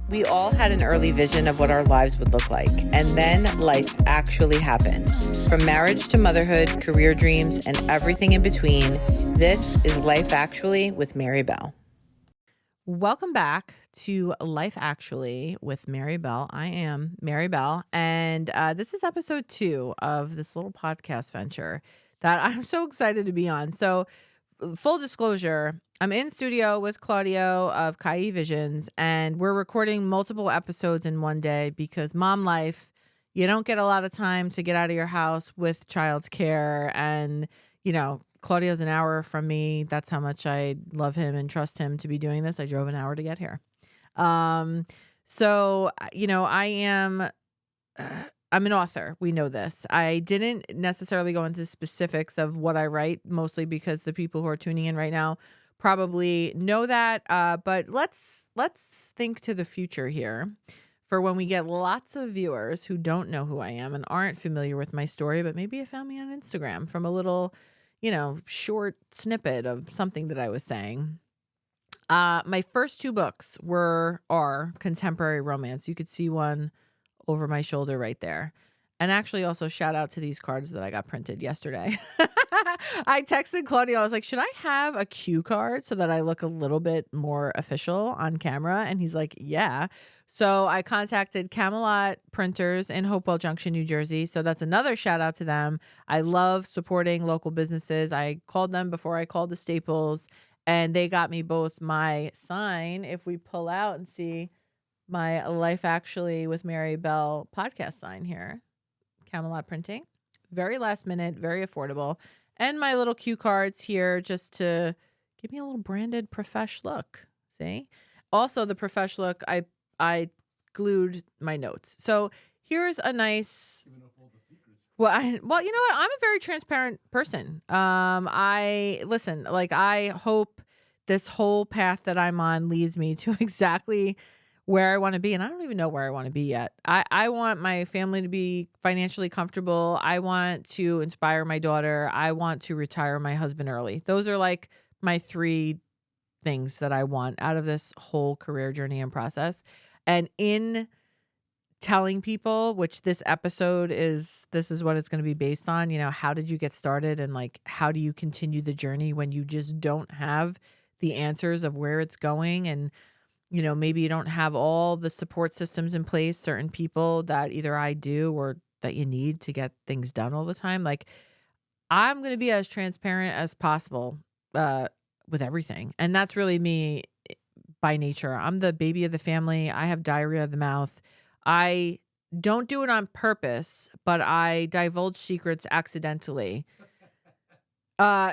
We all had an early vision of what our lives would look like, and then life actually happened. From marriage to motherhood, career dreams, and everything in between, this is Life Actually with Mary Belle. Welcome back to Life Actually with Mary Belle. I am Mary Belle, and this is episode 2 of this little podcast venture that I'm so excited to be on. So, full disclosure, I'm in studio with Claudio of Kai Visions, and we're recording multiple episodes in one day because mom life, you don't get a lot of time to get out of your house with child's care. And, Claudio's an hour from me. That's how much I love him and trust him to be doing this. I drove an hour to get here. I'm an author. We know this. I didn't necessarily go into specifics of what I write, mostly because the people who are tuning in right now probably know that. But let's think to the future here for when we get lots of viewers who don't know who I am and aren't familiar with my story, but maybe have found me on Instagram from a little, short snippet of something that I was saying. My first 2 books are contemporary romance. You could see one over my shoulder right there. And actually also shout out to these cards that I got printed yesterday. I texted Claudio. I was like, should I have a cue card so that I look a little bit more official on camera? And he's like, yeah. So I contacted Camelot Printers in Hopewell Junction, New Jersey. So that's another shout out to them. I love supporting local businesses. I called them before I called the Staples, and they got me both my sign. If we pull out and see my Life Actually with Mary Belle podcast sign here, Camelot Printing, very last minute, very affordable, and my little cue cards here just to give me a little branded profesh look. See, also the profesh look, I glued my notes. So here's a nice. Well, you know what? I'm a very transparent person. I hope this whole path that I'm on leads me to exactly where I want to be. And I don't even know where I want to be yet. I want my family to be financially comfortable. I want to inspire my daughter. I want to retire my husband early. Those are like my 3 things that I want out of this whole career journey and process. And in telling people, which this is what it's going to be based on, how did you get started and like, how do you continue the journey when you just don't have the answers of where it's going? And maybe you don't have all the support systems in place, certain people that either I do or that you need to get things done all the time. Like, I'm going to be as transparent as possible with everything. And that's really me by nature. I'm the baby of the family. I have diarrhea of the mouth. I don't do it on purpose, but I divulge secrets accidentally.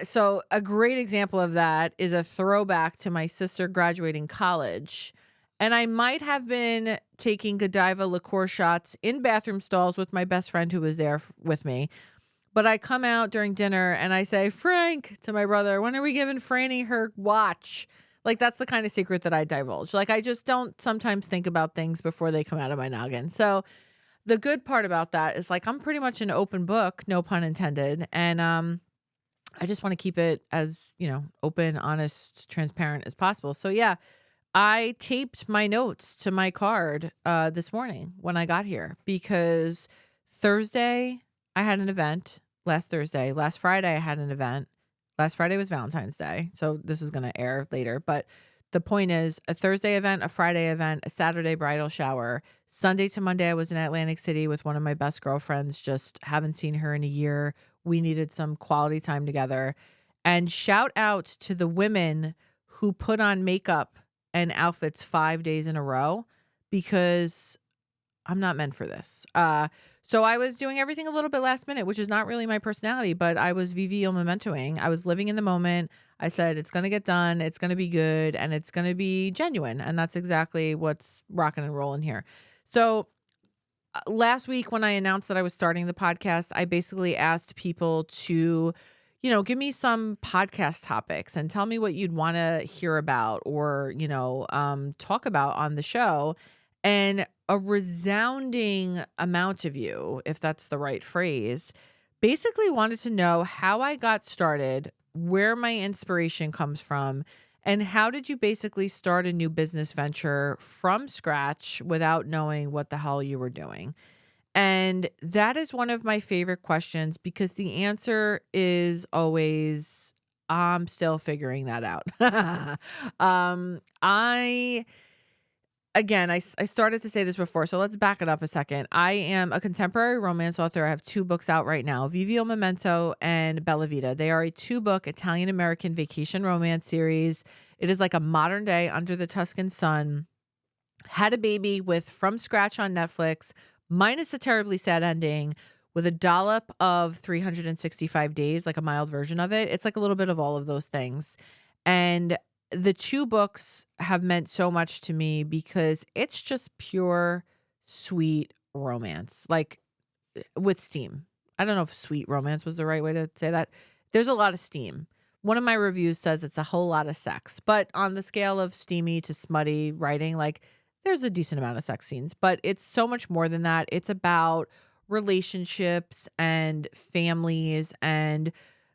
So a great example of that is a throwback to my sister graduating college. And I might have been taking Godiva liqueur shots in bathroom stalls with my best friend who was there with me. But I come out during dinner and I say, Frank, to my brother, when are we giving Franny her watch? Like, that's the kind of secret that I divulge. Like, I just don't sometimes think about things before they come out of my noggin. So the good part about that is, like, I'm pretty much an open book, no pun intended. And I just want to keep it as, open, honest, transparent as possible. So yeah, I taped my notes to my card this morning when I got here because Thursday I had an event. Last Friday I had an event. Last Friday was Valentine's Day, so this is going to air later. But the point is, a Thursday event, a Friday event, a Saturday bridal shower. Sunday to Monday I was in Atlantic City with one of my best girlfriends. Just haven't seen her in a year. We needed some quality time together. And shout out to the women who put on makeup and outfits 5 days in a row, because I'm not meant for this. So I was doing everything a little bit last minute, which is not really my personality, but I was VV il mementoing. I was living in the moment. I said, it's going to get done. It's going to be good. And it's going to be genuine. And that's exactly what's rocking and rolling here. So last week when I announced that I was starting the podcast, I basically asked people to, give me some podcast topics and tell me what you'd want to hear about or, talk about on the show. And a resounding amount of you, if that's the right phrase, basically wanted to know how I got started, where my inspiration comes from, And how did you basically start a new business venture from scratch without knowing what the hell you were doing? And that is one of my favorite questions because the answer is always, I'm still figuring that out. I Again, I started to say this before, so let's back it up a second. I am a contemporary romance author. I have 2 books out right now, Vivio Memento and Bella Vita. They are a 2-book Italian-American vacation romance series. It is like a modern day Under the Tuscan Sun. Had a baby with From Scratch on Netflix, minus a terribly sad ending, with a dollop of 365 days, like a mild version of it. It's like a little bit of all of those things. And the 2 books have meant so much to me because it's just pure sweet romance, like with steam. I don't know if sweet romance was the right way to say that. There's a lot of steam. One of my reviews says it's a whole lot of sex, but on the scale of steamy to smutty writing, like there's a decent amount of sex scenes, but it's so much more than that. It's about relationships and families, and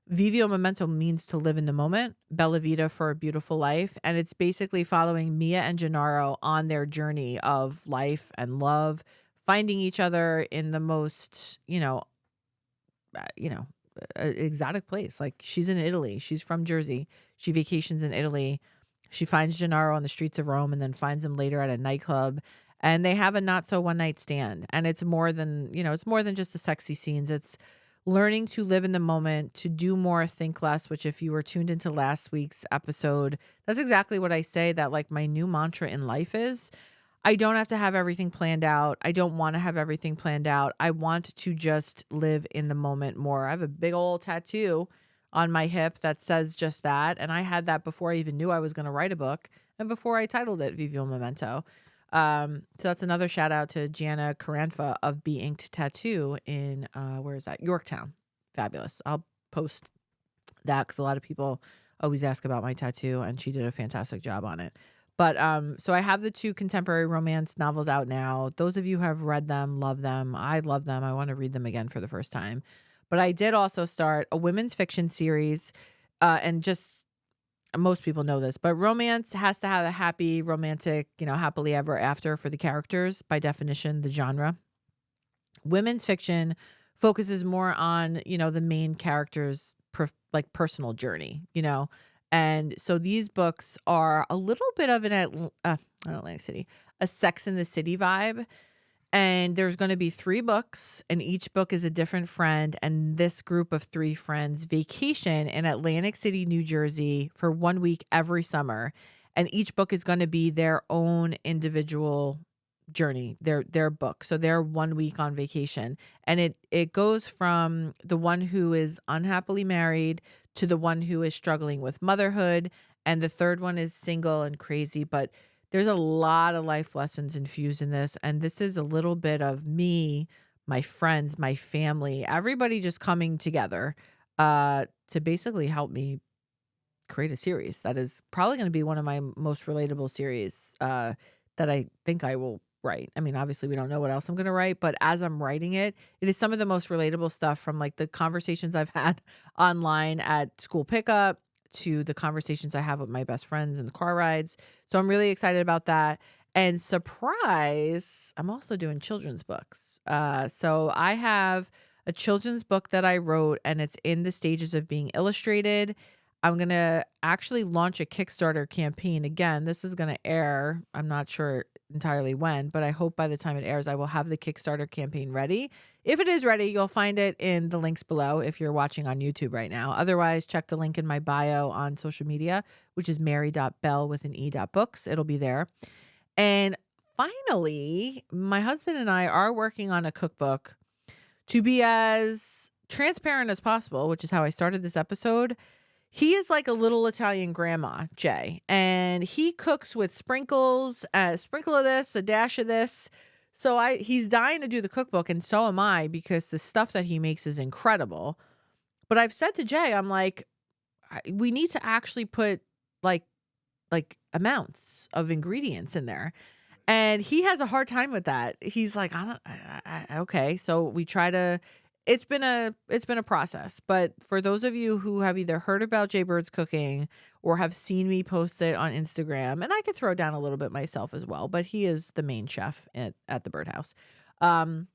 Vivio Memento means to live in the moment, Bella Vita for a beautiful life. And it's basically following Mia and Gennaro on their journey of life and love, finding each other in the most, exotic place. Like she's in Italy. She's from Jersey. She vacations in Italy. She finds Gennaro on the streets of Rome and then finds him later at a nightclub. And they have a not so one night stand. And it's more than, it's more than just the sexy scenes. It's learning to live in the moment, to do more, think less, which if you were tuned into last week's episode, that's exactly what I say that like my new mantra in life is. I don't have to have everything planned out. I don't want to have everything planned out. I want to just live in the moment more. I have a big old tattoo on my hip that says just that. And I had that before I even knew I was going to write a book and before I titled it Vivio Memento. So that's another shout out to Jana Caranfa of Be Inked Tattoo in, where is that? Yorktown. Fabulous. I'll post that because a lot of people always ask about my tattoo and she did a fantastic job on it. But so I have the 2 contemporary romance novels out now. Those of you who have read them, love them. I love them. I want to read them again for the first time. But I did also start a women's fiction series, and just most people know this, but romance has to have a happy, romantic, happily ever after for the characters, by definition, the genre. Women's fiction focuses more on, the main character's personal journey, And so these books are a little bit of not Atlantic City, a Sex in the City vibe. And there's going to be 3 books, and each book is a different friend. And this group of 3 friends vacation in Atlantic City, New Jersey for 1 week every summer. And each book is going to be their own individual journey, their book. So they're 1 week on vacation. And it goes from the one who is unhappily married to the one who is struggling with motherhood. And the third one is single and crazy, but there's a lot of life lessons infused in this. And this is a little bit of me, my friends, my family, everybody just coming together to basically help me create a series that is probably going to be one of my most relatable series that I think I will write. I mean, obviously we don't know what else I'm going to write, but as I'm writing it, it is some of the most relatable stuff from like the conversations I've had online at school pickup to the conversations I have with my best friends in the car rides. So I'm really excited about that. And surprise, I'm also doing children's books. So I have a children's book that I wrote and it's in the stages of being illustrated. I'm going to actually launch a Kickstarter campaign. Again, this is going to air, I'm not sure entirely when, but I hope by the time it airs, I will have the Kickstarter campaign ready. If it is ready, you'll find it in the links below if you're watching on YouTube right now. Otherwise, check the link in my bio on social media, which is mary.belle with an e.books. It'll be there. And finally, my husband and I are working on a cookbook to be as transparent as possible, which is how I started this episode. He is like a little Italian grandma, Jay, and he cooks with sprinkles, a sprinkle of this, a dash of this. So he's dying to do the cookbook, and so am I, because the stuff that he makes is incredible. But I've said to Jay, I'm like, we need to actually put like amounts of ingredients in there. And he has a hard time with that. He's like, okay. So we try to it's been a process. But for those of you who have either heard about Jay Bird's cooking or have seen me post it on Instagram, and I could throw down a little bit myself as well, but he is the main chef at the Birdhouse. Um,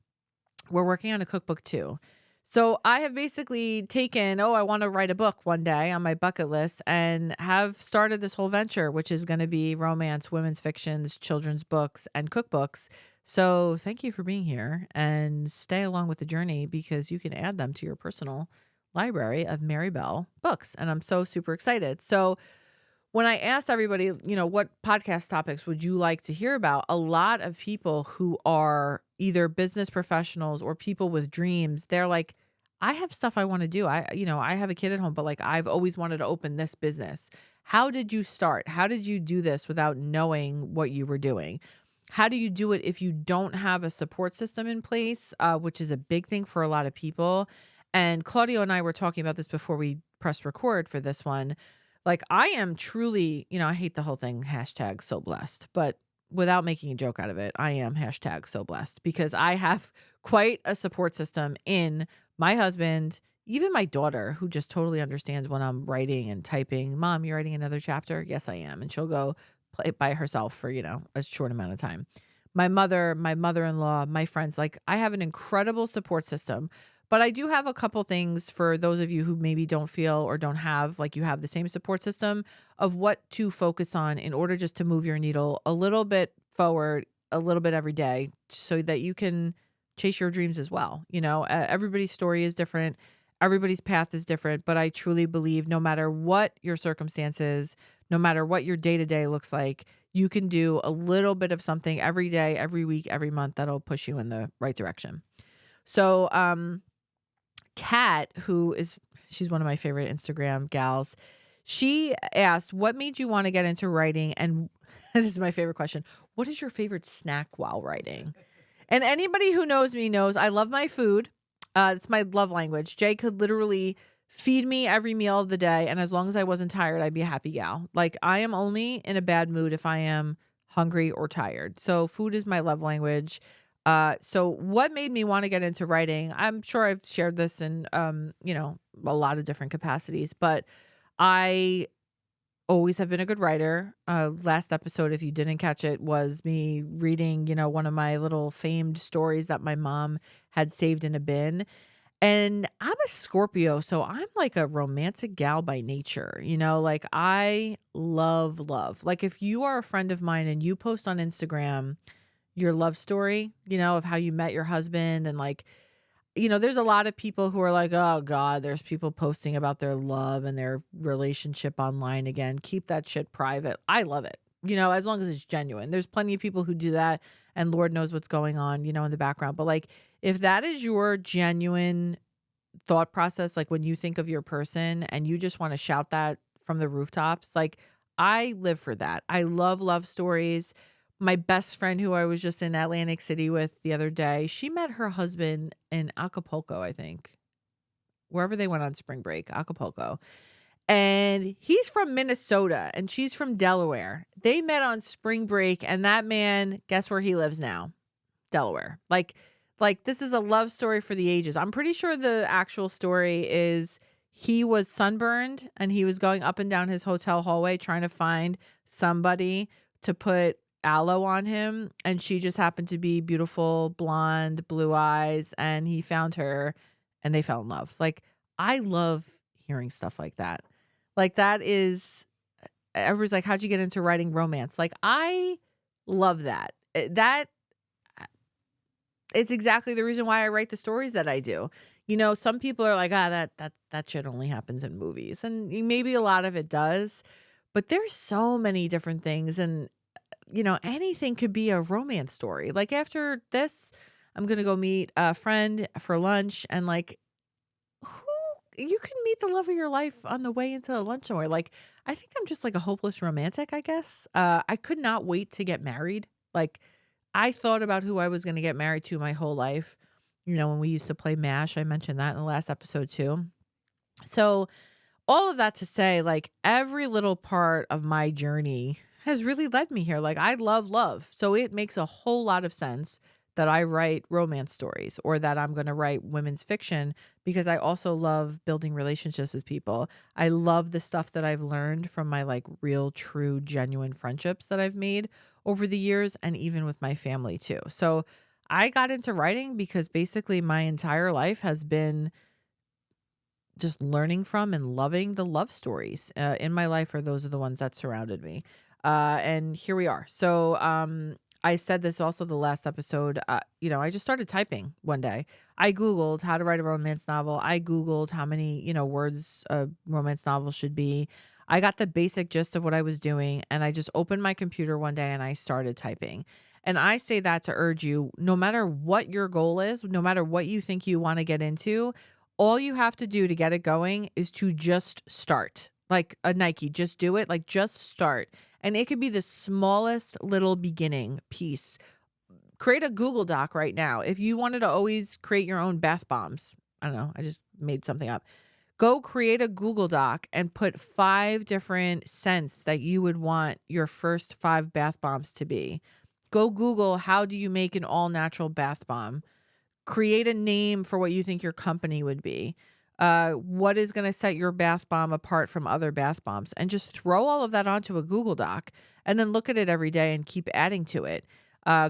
we're working on a cookbook too. So I have basically taken, I want to write a book one day on my bucket list and have started this whole venture, which is going to be romance, women's fictions, children's books, and cookbooks. So thank you for being here and stay along with the journey because you can add them to your personal library of Mary Belle books. And I'm so super excited. So when I asked everybody, what podcast topics would you like to hear about? A lot of people who are either business professionals or people with dreams, they're like, I have stuff I want to do. I have a kid at home, but like I've always wanted to open this business. How did you start? How did you do this without knowing what you were doing? How do you do it if you don't have a support system in place, which is a big thing for a lot of people? And Claudio and I were talking about this before we pressed record for this one. Like I am truly, I hate the whole thing, hashtag so blessed, but without making a joke out of it, I am hashtag so blessed because I have quite a support system in my husband, even my daughter, who just totally understands when I'm writing and typing, Mom, you're writing another chapter? Yes, I am. And she'll go play it by herself for, a short amount of time. My mother, my mother-in-law, my friends, like I have an incredible support system. But I do have a couple things for those of you who maybe don't feel or don't have, like you have the same support system of what to focus on in order just to move your needle a little bit forward, a little bit every day so that you can chase your dreams as well. Everybody's story is different. Everybody's path is different. But I truly believe no matter what your circumstances, no matter what your day-to-day looks like, you can do a little bit of something every day, every week, every month that'll push you in the right direction. So, Kat, she's one of my favorite Instagram gals. She asked, what made you want to get into writing? And this is my favorite question. What is your favorite snack while writing? And anybody who knows me knows I love my food. It's my love language. Jay could literally feed me every meal of the day. And as long as I wasn't tired, I'd be a happy gal. Like I am only in a bad mood if I am hungry or tired. So food is my love language. So what made me want to get into writing? I'm sure I've shared this in, a lot of different capacities, but I always have been a good writer. Last episode, if you didn't catch it, was me reading, one of my little famed stories that my mom had saved in a bin. And I'm a Scorpio, so I'm like a romantic gal by nature, like I love. Like if you are a friend of mine and you post on Instagram your love story, of how you met your husband and like, there's a lot of people who are like, oh God, there's people posting about their love and their relationship online again. Keep that shit private. I love it, as long as it's genuine. There's plenty of people who do that and Lord knows what's going on, in the background. But like, if that is your genuine thought process, like when you think of your person and you just want to shout that from the rooftops, like I live for that. I love stories. My best friend who I was just in Atlantic City with the other day, she met her husband in Acapulco, I think. Wherever they went on spring break, Acapulco. And he's from Minnesota and she's from Delaware. They met on spring break and that man, guess where he lives now? Delaware. Like this is a love story for the ages. I'm pretty sure the actual story is he was sunburned and he was going up and down his hotel hallway trying to find somebody to put aloe on him, and she just happened to be beautiful, blonde, blue eyes, and he found her and they fell in love. Like I love hearing stuff like that. Like that is, everybody's like, how'd you get into writing romance? Like I love that. It's exactly the reason why I write the stories that I do. Some people are like, that shit only happens in movies, and maybe a lot of it does, but there's so many different things. And anything could be a romance story. Like after this, I'm going to go meet a friend for lunch and like you can meet the love of your life on the way into lunch somewhere. Like, I think I'm just like a hopeless romantic, I guess. I could not wait to get married. Like I thought about who I was going to get married to my whole life. When we used to play MASH, I mentioned that in the last episode too. So all of that to say, like every little part of my journey has really led me here. Like I love love. So it makes a whole lot of sense that I write romance stories or that I'm going to write women's fiction, because I also love building relationships with people. I love the stuff that I've learned from my like real, true, genuine friendships that I've made over the years, and even with my family too. So I got into writing because basically my entire life has been just learning from and loving the love stories in my life, or those are the ones that surrounded me. And here we are. So I said this also the last episode. I just started typing one day. I Googled how to write a romance novel. I Googled how many, words a romance novel should be. I got the basic gist of what I was doing, and I just opened my computer one day and I started typing. And I say that to urge you, no matter what your goal is, no matter what you think you want to get into, all you have to do to get it going is to just start. Like a Nike, just do it. Like just start. And it could be the smallest little beginning piece. Create a Google Doc right now. If you wanted to always create your own bath bombs, I don't know, I just made something up. Go create a Google Doc and put 5 different scents that you would want your first 5 bath bombs to be. Go Google, how do you make an all natural bath bomb? Create a name for what you think your company would be. What is going to set your bath bomb apart from other bath bombs? And just throw all of that onto a Google Doc and then look at it every day and keep adding to it.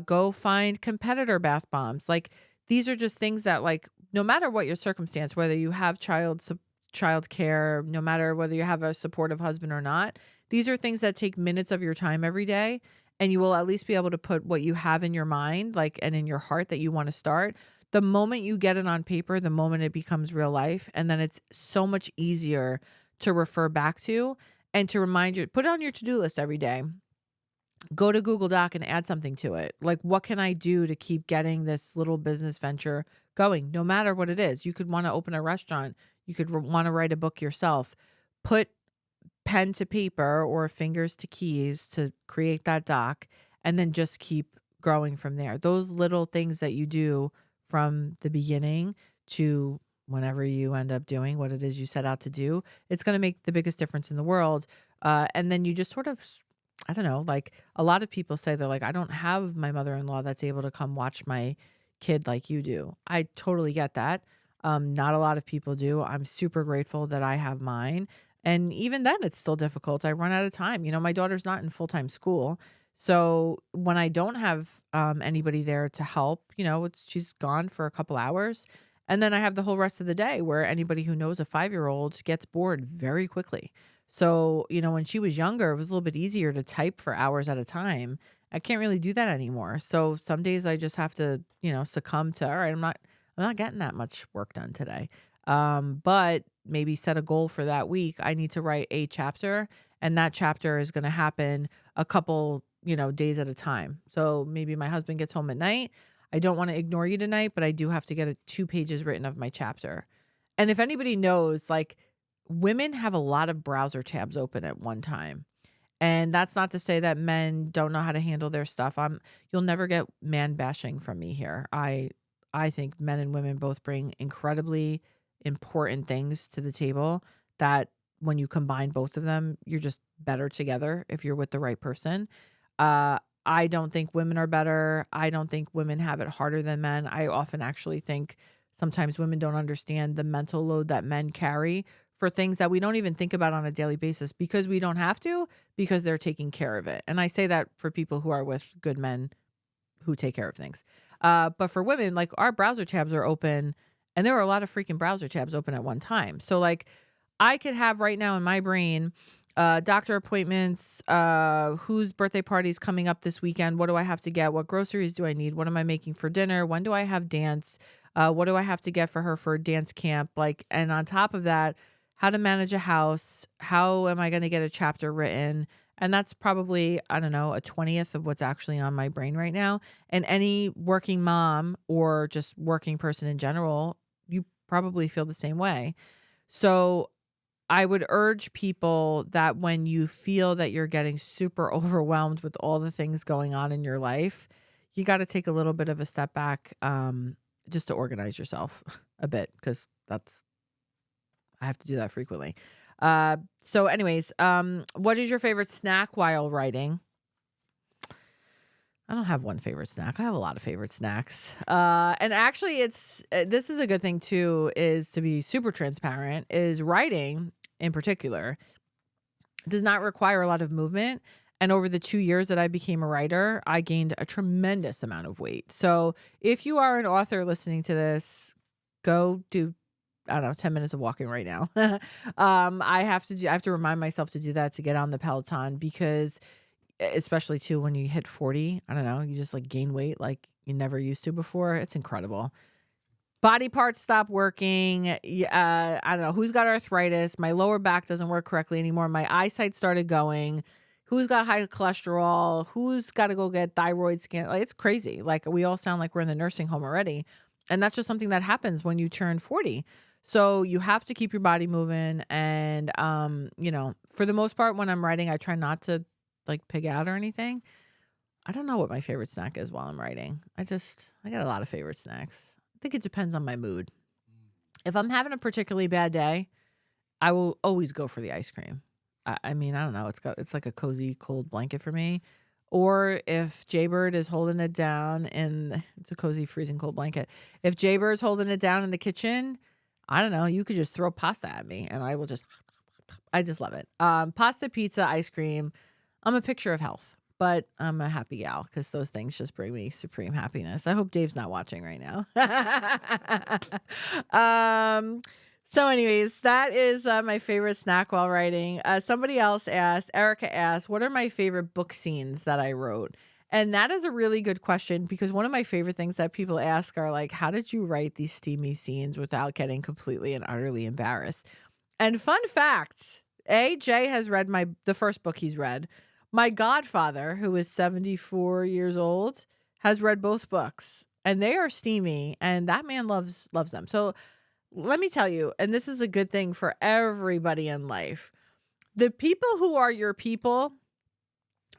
Go find competitor bath bombs. Like, these are just things that, like, no matter what your circumstance, whether you have child care, no matter whether you have a supportive husband or not, these are things that take minutes of your time every day. And you will at least be able to put what you have in your mind, like, and in your heart that you want to start. The moment you get it on paper, the moment it becomes real life, and then it's so much easier to refer back to and to remind you. Put it on your to-do list every day. Go to Google Doc and add something to it. Like, what can I do to keep getting this little business venture going, no matter what it is? You could want to open a restaurant. You could want to write a book yourself. Put pen to paper or fingers to keys to create that doc, and then just keep growing from there. Those little things that you do from the beginning to whenever you end up doing what it is you set out to do, it's going to make the biggest difference in the world. And then you just sort of, I don't know, like, a lot of people say, they're like, I don't have my mother-in-law that's able to come watch my kid like you do. I totally get that. Not a lot of people do. I'm super grateful that I have mine. And even then, it's still difficult. I run out of time. My daughter's not in full-time school. So when I don't have anybody there to help, she's gone for a couple hours. And then I have the whole rest of the day where anybody who knows a 5-year-old gets bored very quickly. So, when she was younger, it was a little bit easier to type for hours at a time. I can't really do that anymore. So some days I just have to, succumb to, all right, I'm not getting that much work done today. But maybe set a goal for that week. I need to write a chapter, and that chapter is going to happen a couple, days at a time. So maybe my husband gets home at night. I don't want to ignore you tonight, but I do have to get 2 pages written of my chapter. And if anybody knows, like, women have a lot of browser tabs open at one time. And that's not to say that men don't know how to handle their stuff. You'll never get man bashing from me here. I think men and women both bring incredibly important things to the table that when you combine both of them, you're just better together if you're with the right person. I don't think women are better. I don't think women have it harder than men. I often actually think sometimes women don't understand the mental load that men carry for things that we don't even think about on a daily basis, because we don't have to, because they're taking care of it. And I say that for people who are with good men who take care of things. But for women, like, our browser tabs are open, and there were a lot of freaking browser tabs open at one time. So, like, I could have right now in my brain, doctor appointments, whose birthday party's coming up this weekend, what do I have to get, what groceries do I need, what am I making for dinner, when do I have dance, what do I have to get for her for dance camp, like, and on top of that, how to manage a house, how am I going to get a chapter written. And that's probably, I don't know, a 20th of what's actually on my brain right now. And any working mom or just working person in general, you probably feel the same way. So I would urge people that when you feel that you're getting super overwhelmed with all the things going on in your life, you got to take a little bit of a step back, just to organize yourself a bit, because I have to do that frequently. So anyways, what is your favorite snack while writing? I don't have one favorite snack. I have a lot of favorite snacks. And actually this is a good thing too, is to be super transparent, is writing in particular does not require a lot of movement. And over the 2 years that I became a writer, I gained a tremendous amount of weight. So if you are an author listening to this, go do, I don't know, 10 minutes of walking right now. I have to remind myself to do that to get on the Peloton, because especially too when you hit 40, I don't know, you just like gain weight like you never used to before. It's incredible. Body parts stop working. I don't know who's got arthritis. My lower back doesn't work correctly anymore. My eyesight started going. Who's got high cholesterol? Who's got to go get thyroid scan? Like, it's crazy. Like, we all sound like we're in the nursing home already. And that's just something that happens when you turn 40. So you have to keep your body moving. And, for the most part, when I'm writing, I try not to like pig out or anything. I don't know what my favorite snack is while I'm writing. I got a lot of favorite snacks. I think it depends on my mood. If I'm having a particularly bad day, I will always go for the ice cream. I mean, I don't know. It's like a cozy cold blanket for me. Or if Jaybird is holding it down, and it's a cozy freezing cold blanket. If Jaybird's holding it down in the kitchen, I don't know. You could just throw pasta at me, and I just love it. Pasta, pizza, ice cream. I'm a picture of health. But I'm a happy gal because those things just bring me supreme happiness. I hope Dave's not watching right now. So anyways, that is my favorite snack while writing. Somebody else Erica asked, what are my favorite book scenes that I wrote? And that is a really good question, because one of my favorite things that people ask are like, how did you write these steamy scenes without getting completely and utterly embarrassed? And fun fact, Jay has read the first book he's read. My godfather, who is 74 years old, has read both books, and they are steamy, and that man loves them. So let me tell you, and this is a good thing for everybody in life, the people who are your people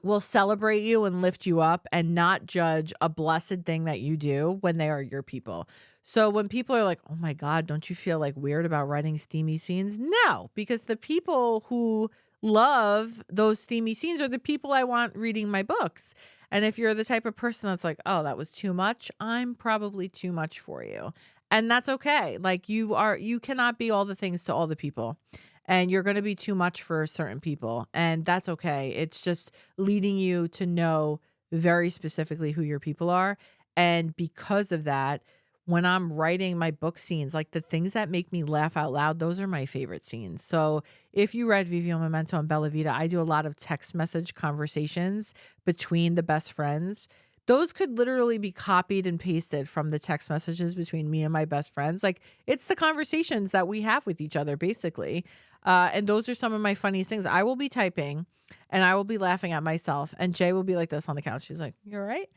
will celebrate you and lift you up and not judge a blessed thing that you do when they are your people. So when people are like, oh my God, don't you feel like weird about writing steamy scenes? No, because the people who love those steamy scenes are the people I want reading my books. And if you're the type of person that's like, oh, that was too much, I'm probably too much for you. And that's okay. Like, you cannot be all the things to all the people. And you're going to be too much for certain people. And that's okay. It's just leading you to know very specifically who your people are. And because of that, when I'm writing my book scenes, like the things that make me laugh out loud, those are my favorite scenes. So if you read Vivio Memento and Bella Vita, I do a lot of text message conversations between the best friends. Those could literally be copied and pasted from the text messages between me and my best friends. Like, it's the conversations that we have with each other, basically. And those are some of my funniest things. I will be typing and I will be laughing at myself. And Jay will be like this on the couch. He's like, you all right?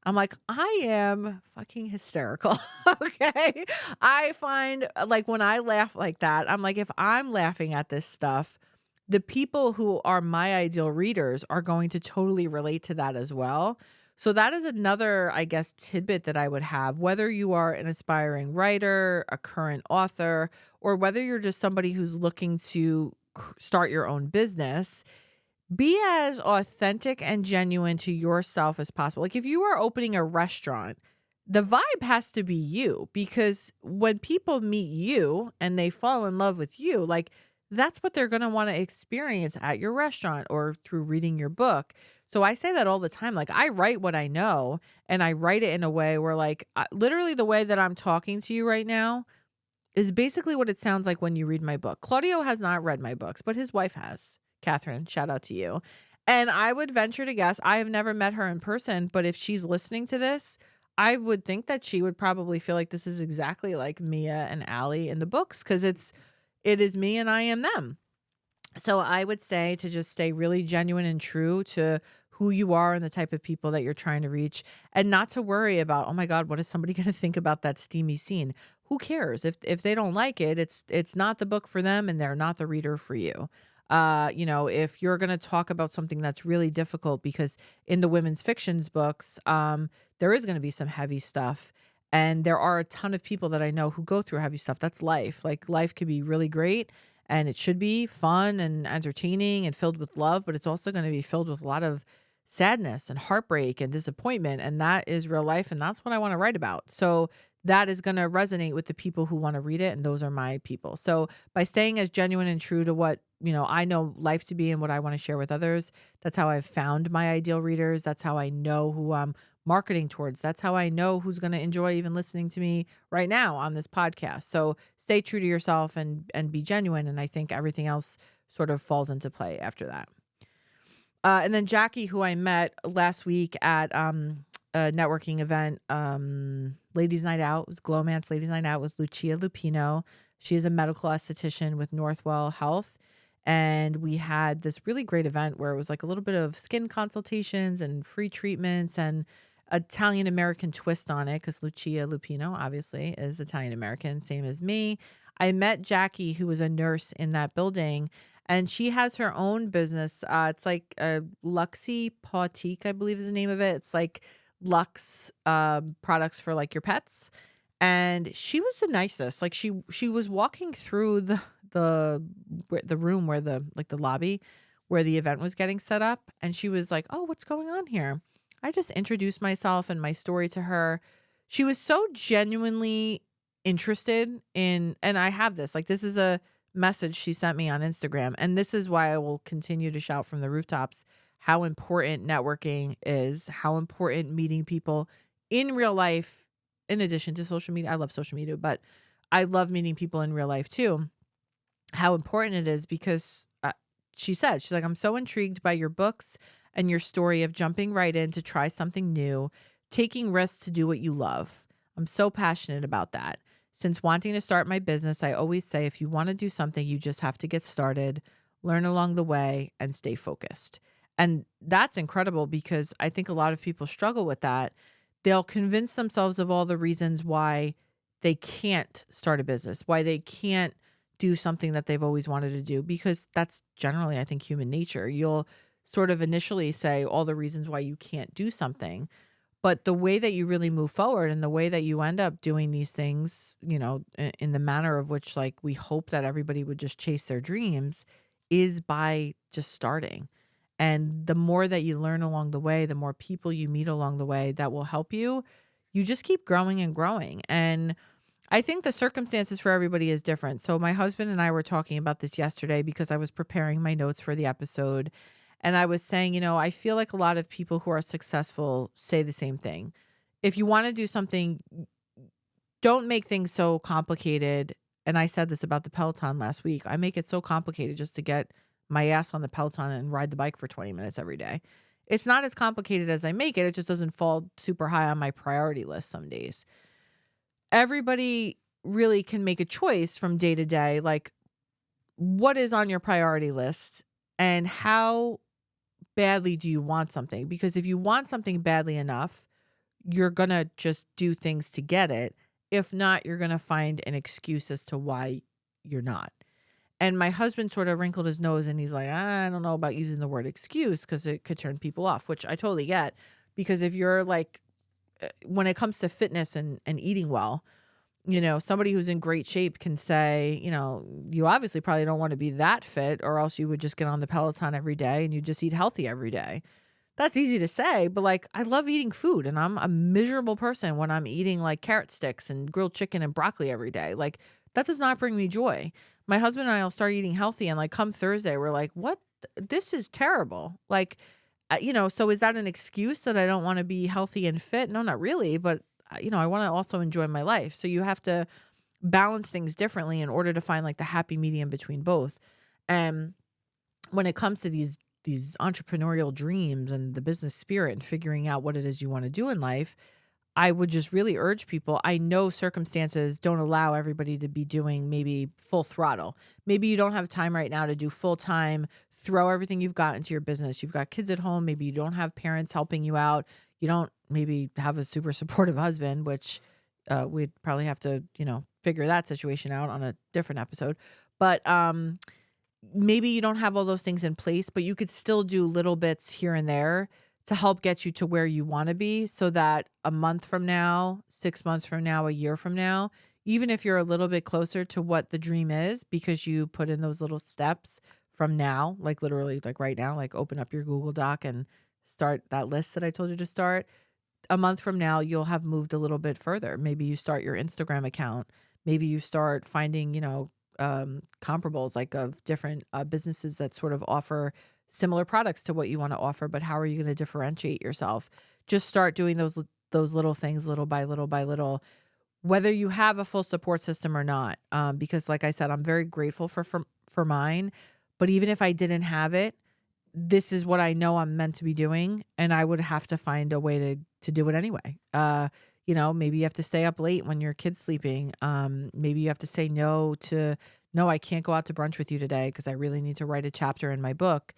I'm like, I am fucking hysterical. Okay. I find like when I laugh like that, I'm like, if I'm laughing at this stuff, the people who are my ideal readers are going to totally relate to that as well. So that is another, I guess, tidbit that I would have, whether you are an aspiring writer, a current author, or whether you're just somebody who's looking to start your own business. Be as authentic and genuine to yourself as possible. Like, if you are opening a restaurant, the vibe has to be you, because when people meet you and they fall in love with you, like, that's what they're going to want to experience at your restaurant or through reading your book. So I say that all the time. Like, I write what I know, and I write it in a way where, like, literally the way that I'm talking to you right now is basically what it sounds like when you read my book. Claudio has not read my books, but his wife has. Catherine, shout out to you. And I would venture to guess, I have never met her in person, but if she's listening to this, I would think that she would probably feel like this is exactly like Mia and Allie in the books, because it is me and I am them. So I would say to just stay really genuine and true to who you are and the type of people that you're trying to reach, and not to worry about, oh my God, what is somebody going to think about that steamy scene? Who cares? If they don't like it, it's not the book for them, and they're not the reader for you. If you're going to talk about something that's really difficult, because in the women's fictions books, there is going to be some heavy stuff. And there are a ton of people that I know who go through heavy stuff. That's life. Like, life could be really great, and it should be fun and entertaining and filled with love, but it's also going to be filled with a lot of sadness and heartbreak and disappointment. And that is real life. And that's what I want to write about. So that is going to resonate with the people who want to read it. And those are my people. So by staying as genuine and true to what, I know life to be and what I want to share with others, that's how I've found my ideal readers. That's how I know who I'm marketing towards. That's how I know who's going to enjoy even listening to me right now on this podcast. So stay true to yourself and be genuine. And I think everything else sort of falls into play after that. And then Jackie, who I met last week at a networking event, Ladies Night Out, it was Glowmance Ladies Night Out, was Lucia Lupino. She is a medical esthetician with Northwell Health. And we had this really great event where it was like a little bit of skin consultations and free treatments and Italian American twist on it, because Lucia Lupino obviously is Italian American, same as me. I met Jackie, who was a nurse in that building, and she has her own business. It's like Luxie Pautique, I believe is the name of it. It's like Lux products for like your pets. And she was the nicest. Like she was walking through the room where the lobby where the event was getting set up, and she was like, "Oh, what's going on here?" I just introduced myself and my story to her. She was so genuinely interested in, and I have this, like, this is a message she sent me on Instagram. And this is why I will continue to shout from the rooftops how important networking is, how important meeting people in real life, in addition to social media. I love social media, but I love meeting people in real life too. How important it is, because she's like, "I'm so intrigued by your books and your story of jumping right in to try something new, taking risks to do what you love. I'm so passionate about that. Since wanting to start my business, I always say if you want to do something, you just have to get started, learn along the way, and stay focused." And that's incredible, because I think a lot of people struggle with that. They'll convince themselves of all the reasons why they can't start a business, why they can't do something that they've always wanted to do, because that's generally, I think, human nature. You'll sort of initially say all the reasons why you can't do something. But the way that you really move forward and the way that you end up doing these things, in the manner of which, like, we hope that everybody would just chase their dreams, is by just starting. And the more that you learn along the way, the more people you meet along the way that will help you, you just keep growing and growing. And I think the circumstances for everybody is different. So my husband and I were talking about this yesterday because I was preparing my notes for the episode. And I was saying, I feel like a lot of people who are successful say the same thing. If you want to do something, don't make things so complicated. And I said this about the Peloton last week. I make it so complicated just to get my ass on the Peloton and ride the bike for 20 minutes every day. It's not as complicated as I make it. It just doesn't fall super high on my priority list some days. Everybody really can make a choice from day to day, like, what is on your priority list and how badly do you want something? Because if you want something badly enough, you're going to just do things to get it. If not, you're going to find an excuse as to why you're not. And my husband sort of wrinkled his nose and he's like, "I don't know about using the word excuse because it could turn people off," which I totally get. Because if you're like, when it comes to fitness and eating well, somebody who's in great shape can say, you obviously probably don't want to be that fit, or else you would just get on the Peloton every day and you just eat healthy every day. That's easy to say, but like, I love eating food, and I'm a miserable person when I'm eating like carrot sticks and grilled chicken and broccoli every day. Like, that does not bring me joy. My husband and I will start eating healthy, and like come Thursday, we're like, "What? This is terrible." Like, so is that an excuse that I don't want to be healthy and fit? No, not really, but I want to also enjoy my life. So you have to balance things differently in order to find like the happy medium between both. And when it comes to these entrepreneurial dreams and the business spirit and figuring out what it is you want to do in life, I would just really urge people. I know circumstances don't allow everybody to be doing maybe full throttle. Maybe you don't have time right now to do full time, throw everything you've got into your business. You've got kids at home. Maybe you don't have parents helping you out. You don't maybe have a super supportive husband, which we'd probably have to, figure that situation out on a different episode. But maybe you don't have all those things in place, but you could still do little bits here and there to help get you to where you want to be, so that a month from now, 6 months from now, a year from now, even if you're a little bit closer to what the dream is, because you put in those little steps from now, like literally like right now, like open up your Google Doc and start that list that I told you to start. A month from now, you'll have moved a little bit further. Maybe you start your Instagram account. Maybe you start finding, comparables like of different businesses that sort of offer similar products to what you want to offer. But how are you going to differentiate yourself? Just start doing those little things, little by little by little, whether you have a full support system or not. Because, like I said, I'm very grateful for mine. But even if I didn't have it, this is what I know I'm meant to be doing, and I would have to find a way to do it anyway. Maybe you have to stay up late when your kid's sleeping. Maybe you have to say no, I can't go out to brunch with you today because I really need to write a chapter in my book.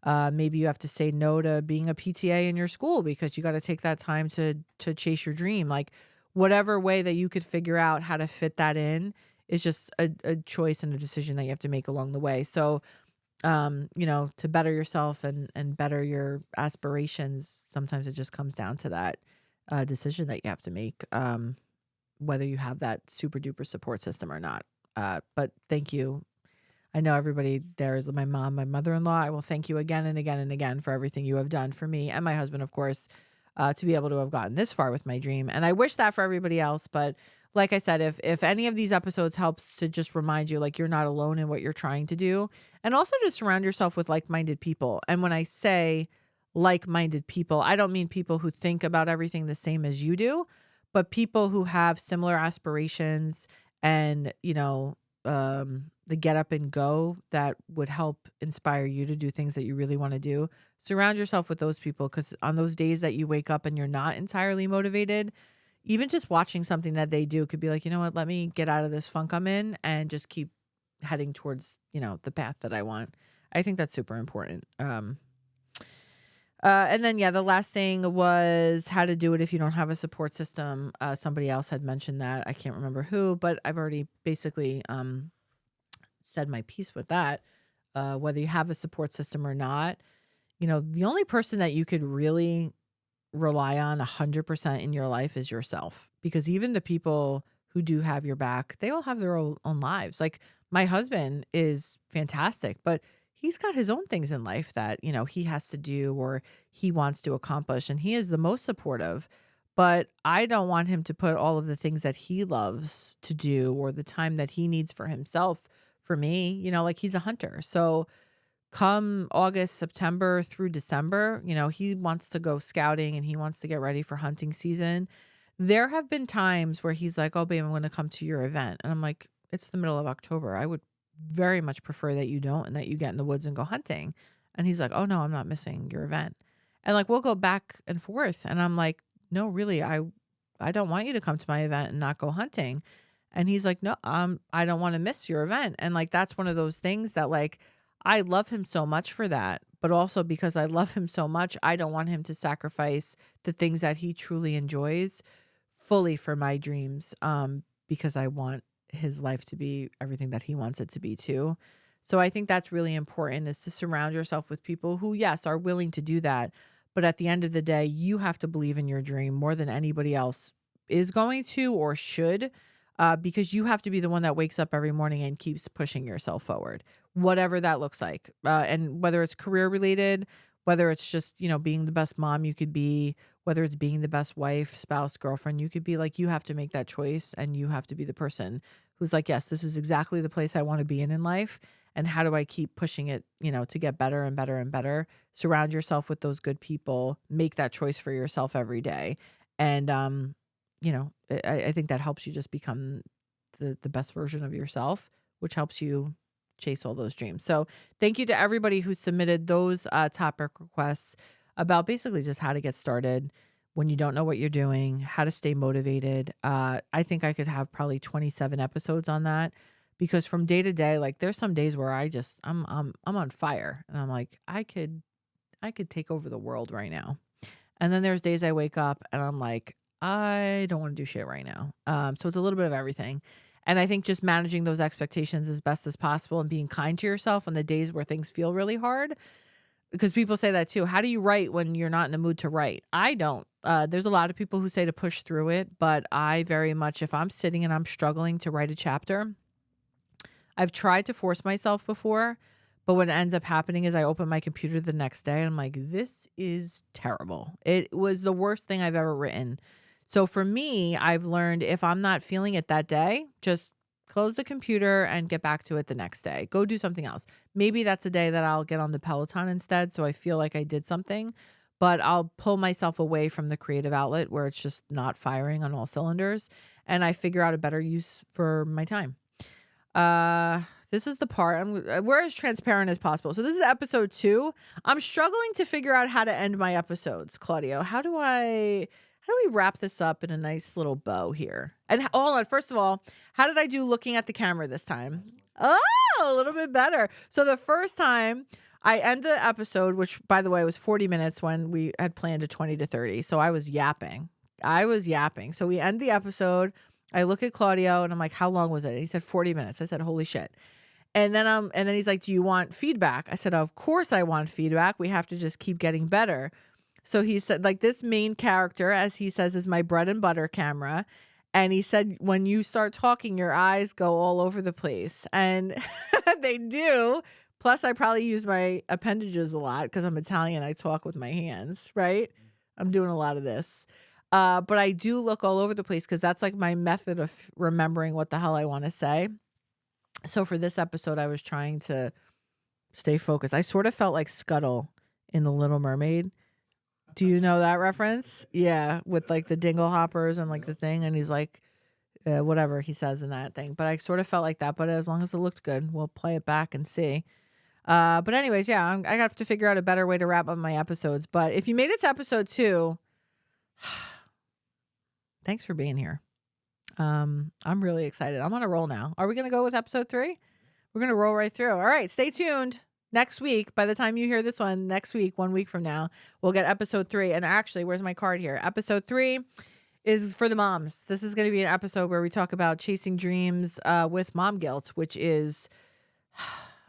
Maybe you have to say no to being a PTA in your school because you got to take that time to chase your dream. Like whatever way that you could figure out how to fit that in is just a choice and a decision that you have to make along the way. So to better yourself and better your aspirations, sometimes it just comes down to that decision that you have to make, whether you have that super duper support system or not. But thank you. I know everybody there is my mom, my mother-in-law. I will thank you again and again and again for everything you have done for me and my husband, of course, to be able to have gotten this far with my dream. And I wish that for everybody else. But like I said, if any of these episodes helps to just remind you, like you're not alone in what you're trying to do, and also to surround yourself with like-minded people. And when I say like-minded people, I don't mean people who think about everything the same as you do, but people who have similar aspirations and, the get up and go that would help inspire you to do things that you really want to do. Surround yourself with those people, because on those days that you wake up and you're not entirely motivated, even just watching something that they do could be like, you know what, let me get out of this funk I'm in and just keep heading towards, the path that I want. I think that's super important. And then, the last thing was how to do it if you don't have a support system. Somebody else had mentioned that. I can't remember who, but I've already basically said my piece with that. Whether you have a support system or not, the only person that you could really rely on 100% in your life is yourself, because even the people who do have your back, they all have their own lives. Like my husband is fantastic, but he's got his own things in life that, he has to do or he wants to accomplish, and he is the most supportive. But I don't want him to put all of the things that he loves to do or the time that he needs for himself for me. Like he's a hunter. So come August, September through December, he wants to go scouting and he wants to get ready for hunting season. There have been times where he's like, oh, babe, I'm going to come to your event. And I'm like, it's the middle of October. I would very much prefer that you don't and that you get in the woods and go hunting. And he's like, oh, no, I'm not missing your event. And like, we'll go back and forth. And I'm like, no, really, I don't want you to come to my event and not go hunting. And he's like, no, I don't want to miss your event. And like, that's one of those things that like, I love him so much for that, but also because I love him so much, I don't want him to sacrifice the things that he truly enjoys fully for my dreams, because I want his life to be everything that he wants it to be too. So I think that's really important, is to surround yourself with people who, yes, are willing to do that. But at the end of the day, you have to believe in your dream more than anybody else is going to or should, because you have to be the one that wakes up every morning and keeps pushing yourself forward, whatever that looks like. And whether it's career related, whether it's just, being the best mom you could be, whether it's being the best wife, spouse, girlfriend you could be, like, you have to make that choice, and you have to be the person who's like, yes, this is exactly the place I want to be in life. And how do I keep pushing it, to get better and better and better? Surround yourself with those good people, make that choice for yourself every day. And, I think that helps you just become the best version of yourself, which helps you chase all those dreams. So thank you to everybody who submitted those topic requests about basically just how to get started when you don't know what you're doing, how to stay motivated. I think I could have probably 27 episodes on that, because from day to day, like there's some days where I'm on fire and I'm like, I could take over the world right now. And then there's days I wake up and I'm like, I don't want to do shit right now. So it's a little bit of everything. And I think just managing those expectations as best as possible and being kind to yourself on the days where things feel really hard. Because people say that too. How do you write when you're not in the mood to write? I don't. There's a lot of people who say to push through it, but I very much, if I'm sitting and I'm struggling to write a chapter, I've tried to force myself before, But what ends up happening is I open my computer the next day and I'm like, this is terrible. It was the worst thing I've ever written. So for me, I've learned if I'm not feeling it that day, just close the computer and get back to it the next day. Go do something else. Maybe that's a day that I'll get on the Peloton instead, so I feel like I did something, but I'll pull myself away from the creative outlet where it's just not firing on all cylinders, and I figure out a better use for my time. This is the part we're as transparent as possible. So this is episode 2. I'm struggling to figure out how to end my episodes, Claudio. How do we wrap this up in a nice little bow here? And hold on, first of all, how did I do looking at the camera this time? Oh, a little bit better. So the first time I end the episode, which by the way was 40 minutes when we had planned a 20 to 30. So I was yapping. So we end the episode. I look at Claudio and I'm like, how long was it? And he said 40 minutes. I said, holy shit. And then he's like, do you want feedback? I said, of course I want feedback. We have to just keep getting better. So he said, like, this main character, as he says, is my bread and butter camera. And he said, when you start talking, your eyes go all over the place. And they do. Plus, I probably use my appendages a lot because I'm Italian. I talk with my hands, right? I'm doing a lot of this. But I do look all over the place because that's like my method of remembering what the hell I want to say. So for this episode, I was trying to stay focused. I sort of felt like Scuttle in The Little Mermaid. Do you know that reference? Yeah, with like the dingle hoppers and like the thing. And he's like, whatever he says in that thing. But I sort of felt like that. But as long as it looked good, we'll play it back and see. But anyways, yeah, I have to figure out a better way to wrap up my episodes. But if you made it to episode 2, thanks for being here. I'm really excited. I'm on a roll now. Are we going to go with episode 3? We're going to roll right through. All right, stay tuned. Next week, by the time you hear this one, next week, 1 week from now, we'll get episode 3. And actually, where's my card here? Episode 3 is for the moms. This is going to be an episode where we talk about chasing dreams with mom guilt, which is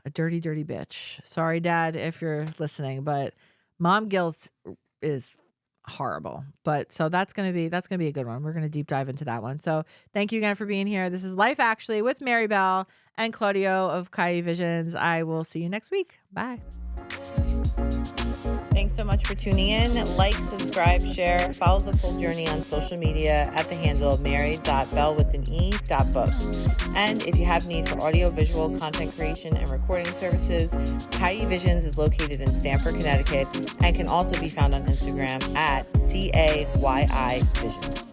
a dirty, dirty bitch. Sorry, Dad, if you're listening, but mom guilt is horrible. But so that's gonna be a good one. We're gonna deep dive into that one. So thank you again for being here. This is Life Actually with Mary Belle and Claudio of Coyote Visions. I will see you next week. Bye. Thanks so much for tuning in. Like, subscribe, share, follow the full journey on social media at the handle mary.belle.books. And if you have need for audio-visual content creation and recording services, Coyote Visions is located in Stamford, Connecticut, and can also be found on Instagram at CAYI Visions.